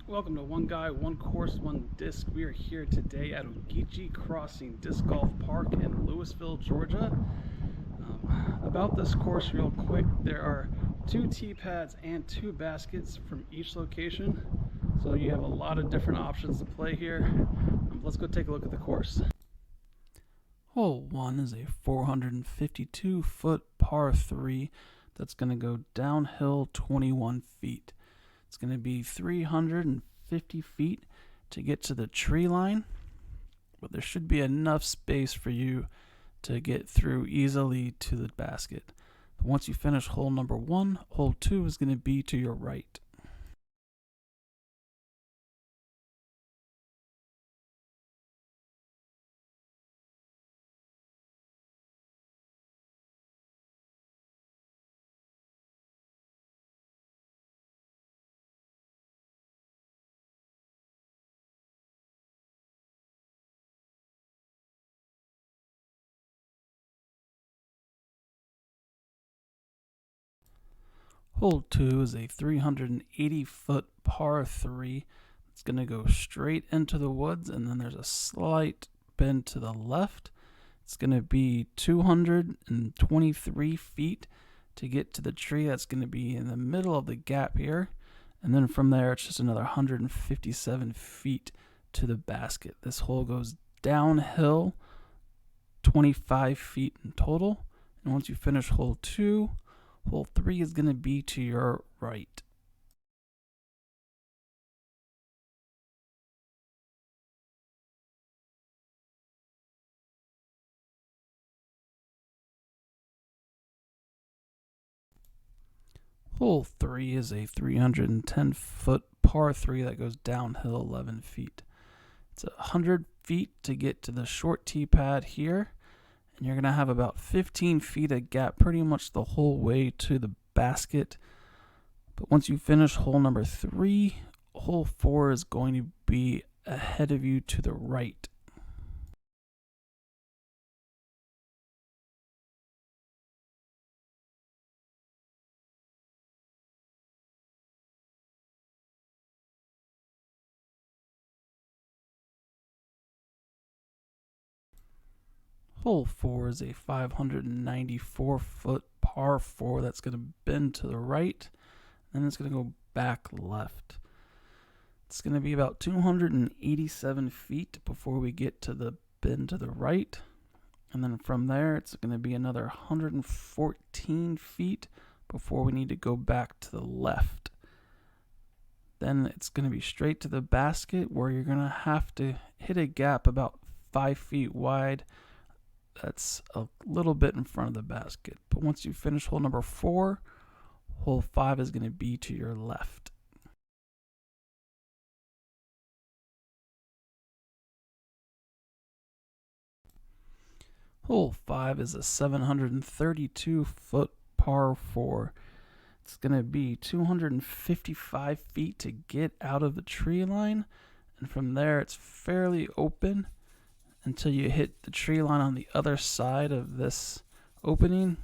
Welcome to One Guy, One Course, One Disc. We are here today at Ogeechee Crossing Disc Golf Park in Louisville, Georgia. About this course real quick, there are 2 tee pads and 2 baskets from each location. So you have a lot of different options to play here. Let's go take a look at the course. Hole 1 is a 452-foot par 3 that's going to go downhill 21 feet. It's going to be 350 feet to get to the tree line, but there should be enough space for you to get through easily to the basket. But once you finish hole number 1, hole 2 is going to be to your right. Hole 2 is a 380-foot par 3. It's going to go straight into the woods, and then there's a slight bend to the left. It's going to be 223 feet to get to the tree. That's going to be in the middle of the gap here. And then from there, it's just another 157 feet to the basket. This hole goes downhill 25 feet in total. And once you finish hole 2, hole 3 is going to be to your right. Hole 3 is a 310-foot par 3 that goes downhill 11 feet. It's 100 feet to get to the short tee pad here, and you're going to have about 15 feet of gap pretty much the whole way to the basket. But once you finish hole number 3, hole 4 is going to be ahead of you to the right. Hole 4 is a 594-foot par 4 that's going to bend to the right, and it's going to go back left. It's going to be about 287 feet before we get to the bend to the right, and then from there it's going to be another 114 feet before we need to go back to the left. Then it's going to be straight to the basket, where you're going to have to hit a gap about 5 feet wide. That's a little bit in front of the basket. But once you finish hole number 4, hole 5 is going to be to your left. Hole 5 is a 732-foot par 4. It's going to be 255 feet to get out of the tree line, and from there it's fairly open until you hit the tree line on the other side of this opening,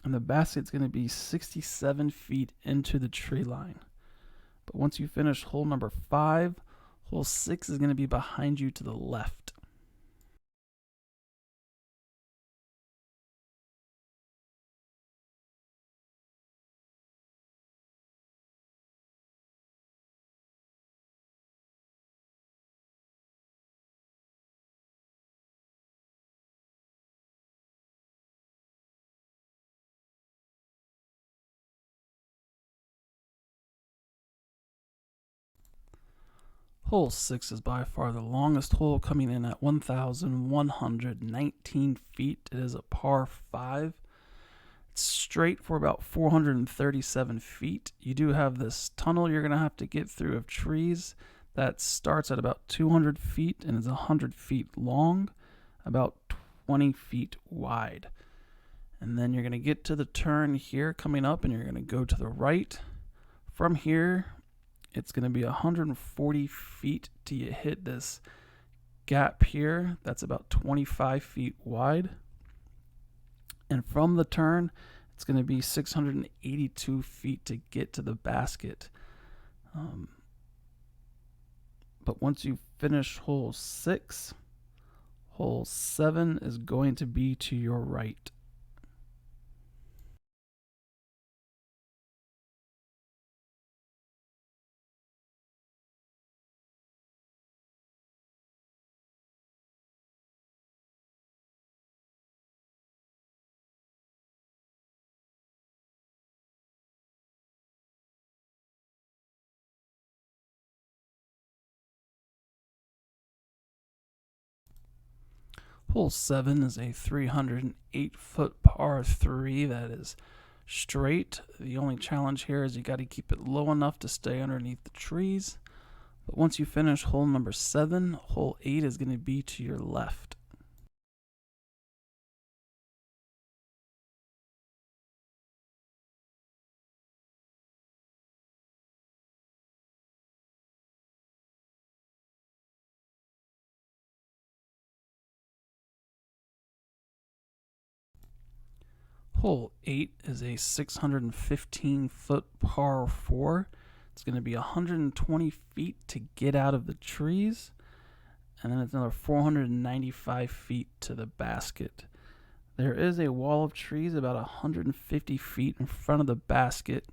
and the basket's going to be 67 feet into the tree line. But once you finish hole number 5, hole 6 is going to be behind you to the left. Hole 6 is by far the longest hole, coming in at 1,119 feet. It is a par 5. It's straight for about 437 feet. You do have this tunnel you're going to have to get through of trees that starts at about 200 feet and is 100 feet long, about 20 feet wide. And then you're going to get to the turn here coming up, and you're going to go to the right. From here, it's going to be 140 feet till you hit this gap here. That's about 25 feet wide. And from the turn, it's going to be 682 feet to get to the basket. But once you finish hole 6, hole 7 is going to be to your right. Hole 7 is a 308-foot par 3 that is straight. The only challenge here is you got to keep it low enough to stay underneath the trees. But once you finish hole number 7, hole 8 is going to be to your left. Hole 8 is a 615-foot par 4. It's going to be 120 feet to get out of the trees, and then it's another 495 feet to the basket. There is a wall of trees about 150 feet in front of the basket,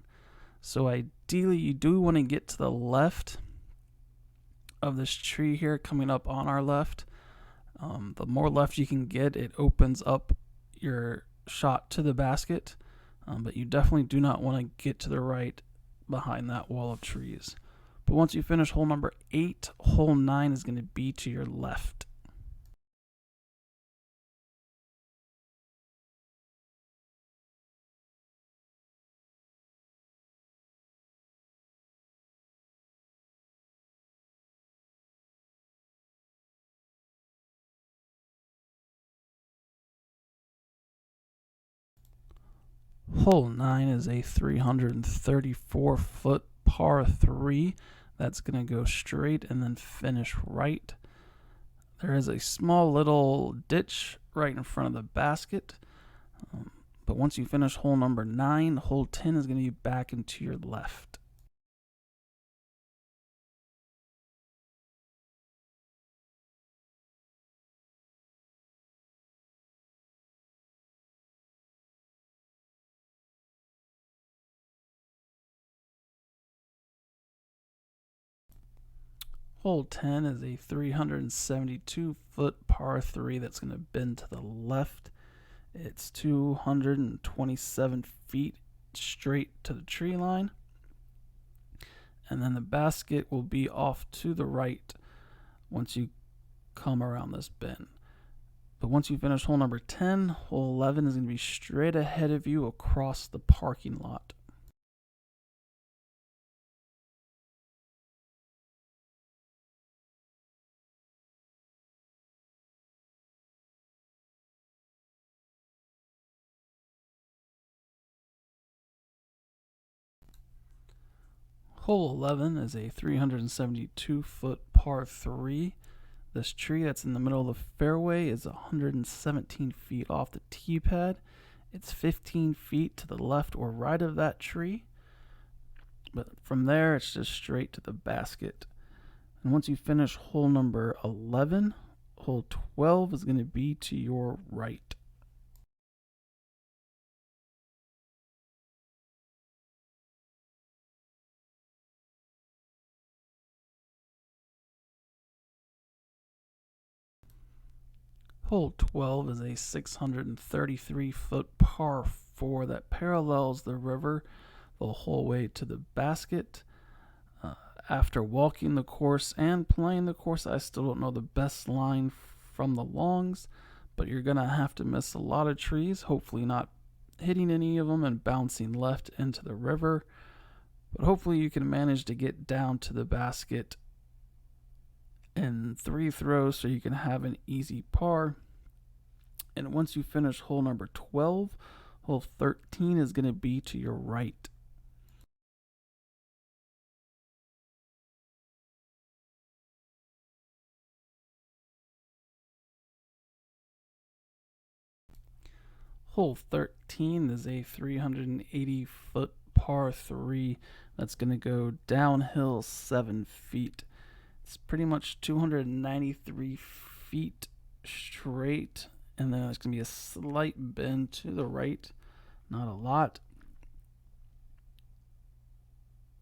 so ideally you do want to get to the left of this tree here coming up on our left. The more left you can get, it opens up your shot to the basket, but you definitely do not want to get to the right behind that wall of trees. But once you finish hole number 8, hole 9 is going to be to your left. Hole 9 is a 334-foot par 3 that's going to go straight and then finish right. There is a small little ditch right in front of the basket. But once you finish hole number 9, hole 10 is going to be back into your left. Hole 10 is a 372-foot par 3 that's going to bend to the left. It's 227 feet straight to the tree line. And then the basket will be off to the right once you come around this bend. But once you finish hole number 10, hole 11 is going to be straight ahead of you across the parking lot. Hole 11 is a 372-foot par 3. This tree that's in the middle of the fairway is 117 feet off the tee pad. It's 15 feet to the left or right of that tree. But from there, it's just straight to the basket. And once you finish hole number 11, hole 12 is going to be to your right. Hole 12 is a 633-foot par 4 that parallels the river the whole way to the basket. After walking the course and playing the course, I still don't know the best line from the longs, but you're going to have to miss a lot of trees, hopefully not hitting any of them and bouncing left into the river. But hopefully you can manage to get down to the basket in 3 throws so you can have an easy par. And once you finish hole number 12, hole 13 is going to be to your right. Hole 13 is a 380-foot par 3 that's going to go downhill 7 feet. It's pretty much 293 feet straight, and then there's going to be a slight bend to the right, not a lot.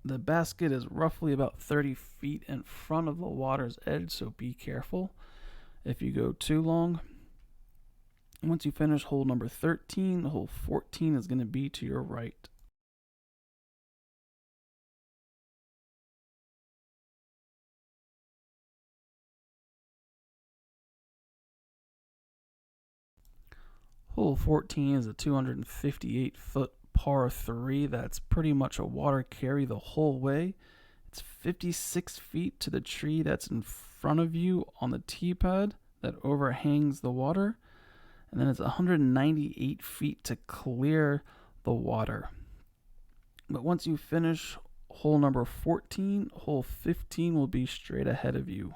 The basket is roughly about 30 feet in front of the water's edge, so be careful if you go too long. Once you finish hole number 13, hole 14 is going to be to your right. Hole 14 is a 258-foot par 3 that's pretty much a water carry the whole way. It's 56 feet to the tree that's in front of you on the tee pad that overhangs the water, and then it's 198 feet to clear the water. But once you finish hole number 14, hole 15 will be straight ahead of you.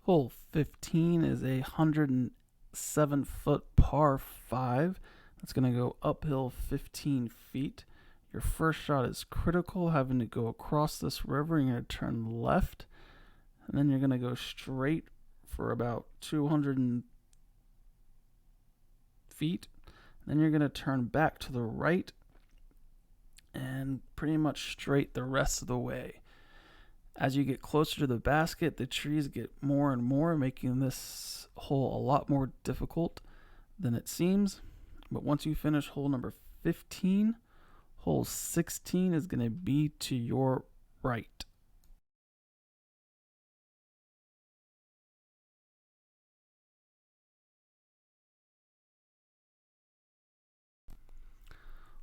Hole 15 is a 107-foot par 5 that's going to go uphill 15 feet. Your first shot is critical, having to go across this river. You're going to turn left, and then you're going to go straight for about 200 feet. Then you're going to turn back to the right and pretty much straight the rest of the way. As you get closer to the basket, the trees get more and more, making this hole a lot more difficult than it seems. But once you finish hole number 15, hole 16 is going to be to your right.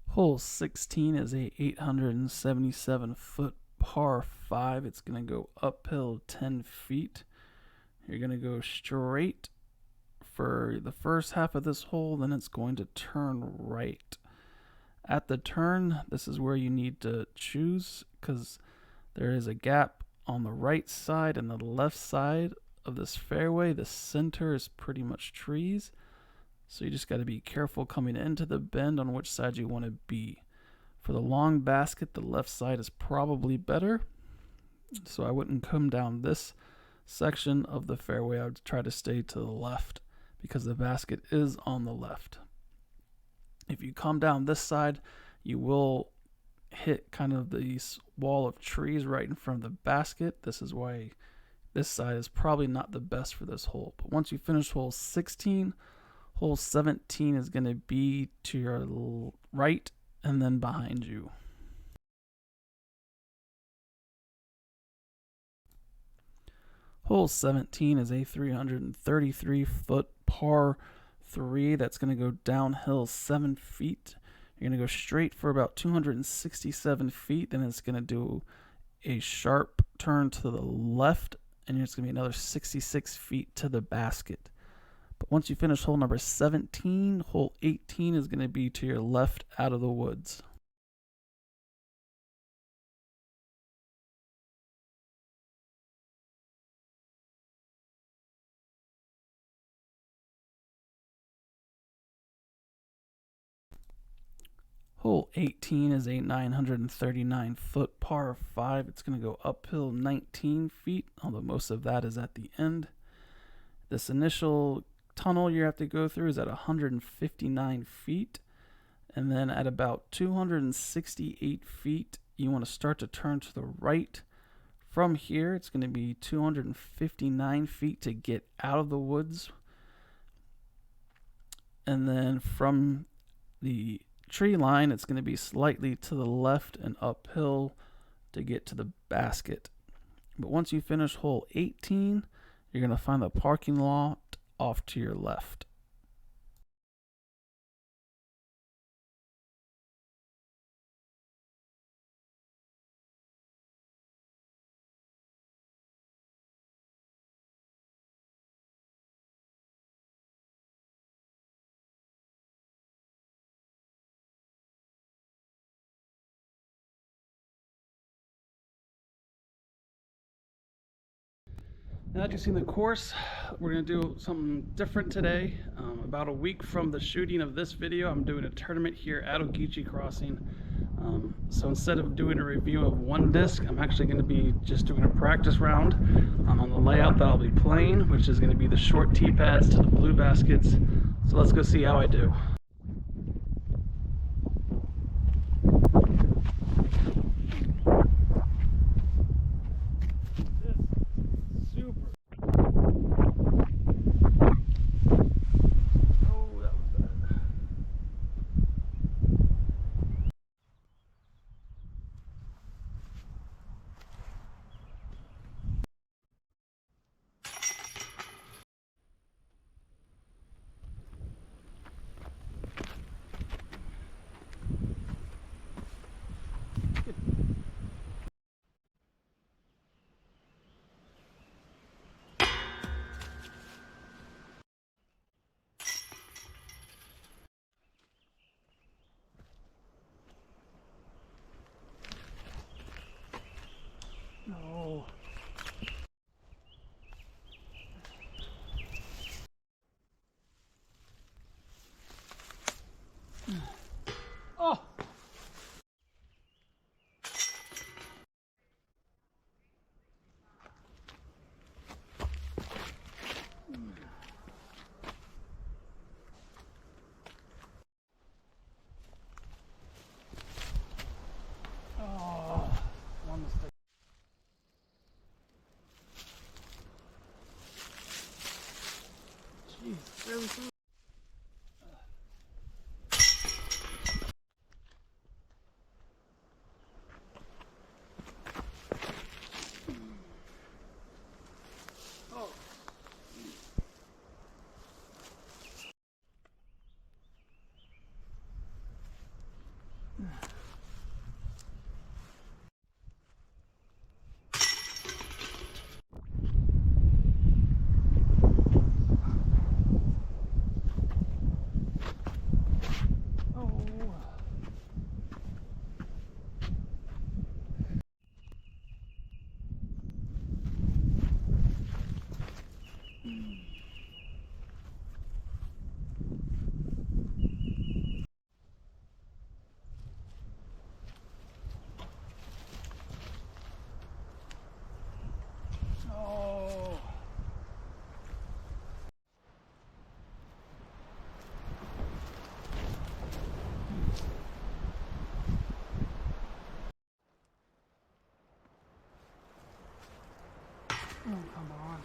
Hole 16 is a 877-foot par 5. It's going to go uphill 10 feet. You're going to go straight for the first half of this hole, then it's going to turn right. At the turn, this is where you need to choose, because there is a gap on the right side and the left side of this fairway. The center is pretty much trees, so you just got to be careful coming into the bend on which side you want to be. For the long basket, the left side is probably better, so I wouldn't come down this section of the fairway. I would try to stay to the left because the basket is on the left. If you come down this side, you will hit kind of this wall of trees right in front of the basket. This is why this side is probably not the best for this hole. But once you finish hole 16, hole 17 is going to be to your right and then behind you. Hole 17 is a 333-foot par 3 that's going to go downhill 7 feet. You're going to go straight for about 267 feet, then it's going to do a sharp turn to the left, and it's going to be another 66 feet to the basket. But once you finish hole number 17, hole 18 is going to be to your left out of the woods. Hole 18 is a 939-foot par 5. It's going to go uphill 19 feet, although most of that is at the end. This initial tunnel you have to go through is at 159 feet. And then at about 268 feet, you want to start to turn to the right. From here, it's going to be 259 feet to get out of the woods. And then from the tree line, it's going to be slightly to the left and uphill to get to the basket. But once you finish hole 18, you're going to find the parking lot off to your left. Now that you've seen the course, we're going to do something different today. About a week from the shooting of this video, I'm doing a tournament here at Ogeechee Crossing. So instead of doing a review of one disc, I'm actually going to be just doing a practice round on the layout that I'll be playing, which is going to be the short tee pads to the blue baskets. So let's go see how I do. No. Oh. Oh. One mistake. Jeez, very good. Oh. Oh, come on.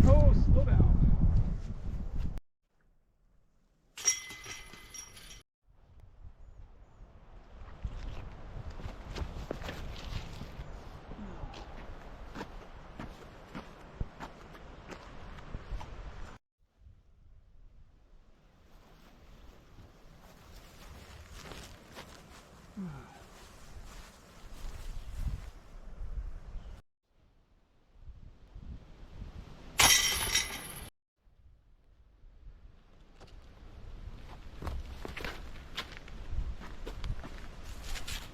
Oh, slow down.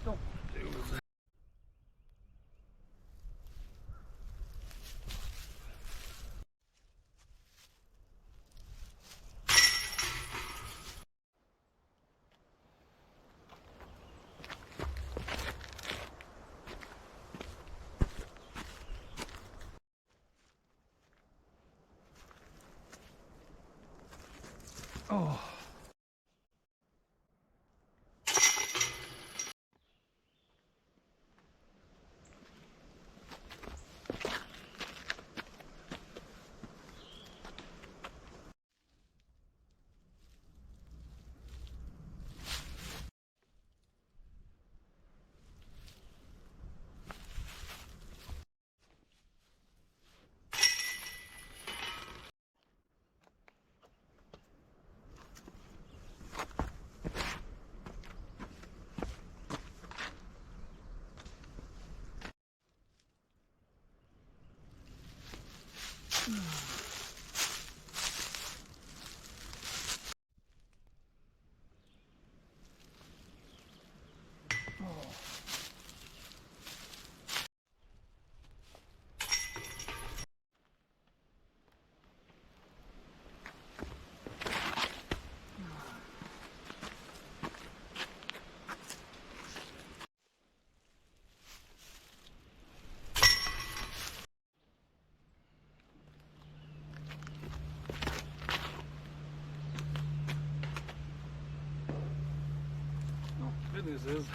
Don't do that. Oh. Good news is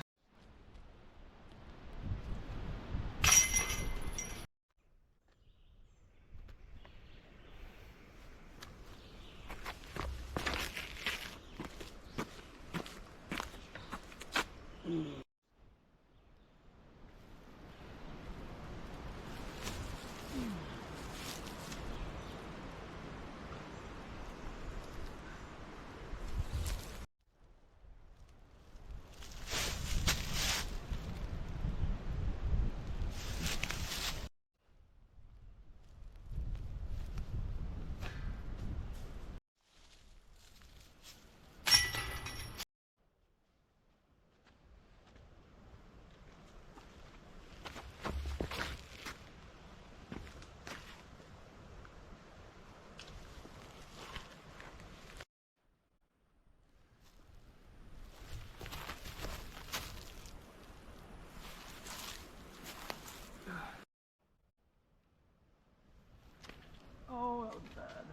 oh, that was bad.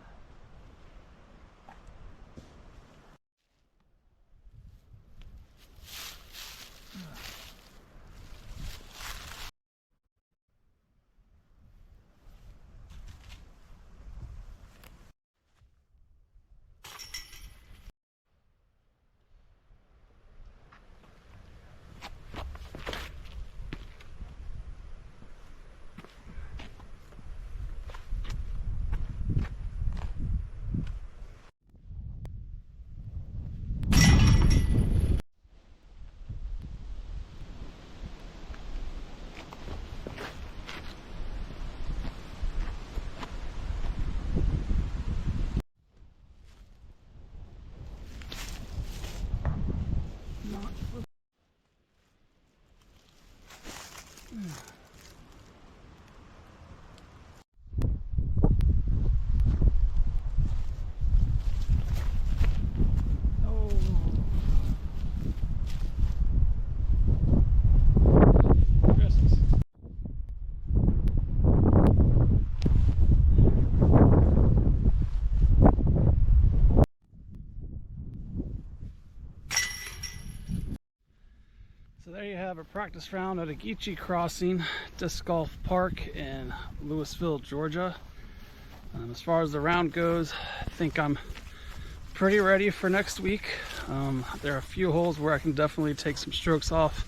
So there you have a practice round at Ogeechee Crossing Disc Golf Park in Louisville, Georgia. As far as the round goes, I think I'm pretty ready for next week. There are a few holes where I can definitely take some strokes off,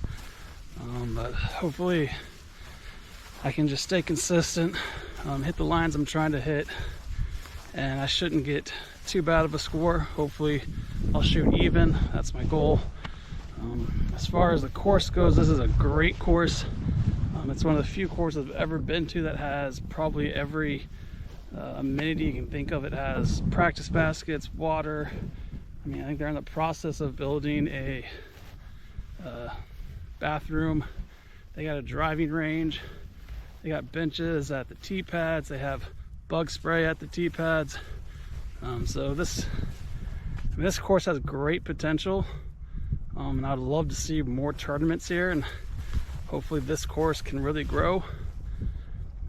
but hopefully I can just stay consistent, hit the lines I'm trying to hit, and I shouldn't get too bad of a score. Hopefully I'll shoot even. That's my goal. As far as the course goes, this is a great course. It's one of the few courses I've ever been to that has probably every amenity you can think of. It has practice baskets, water. I mean, I think they're in the process of building a bathroom. They got a driving range. They got benches at the tee pads. They have bug spray at the tee pads. So this course has great potential. And I'd love to see more tournaments here, and hopefully this course can really grow.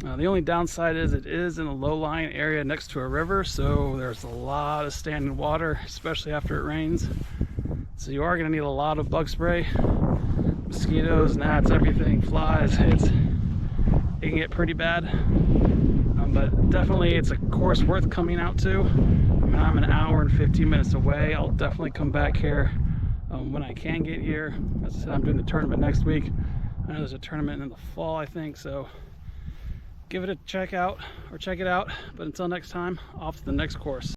The only downside is it is in a low-lying area next to a river, so there's a lot of standing water, especially after it rains. So you are going to need a lot of bug spray, mosquitoes, gnats, everything, flies. It can get pretty bad, but definitely it's a course worth coming out to. I mean, I'm an hour and 15 minutes away. I'll definitely come back here when I can get here. As I said, I'm doing the tournament next week. I know there's a tournament in the fall, I think, so give it a check it out. But until next time, off to the next course.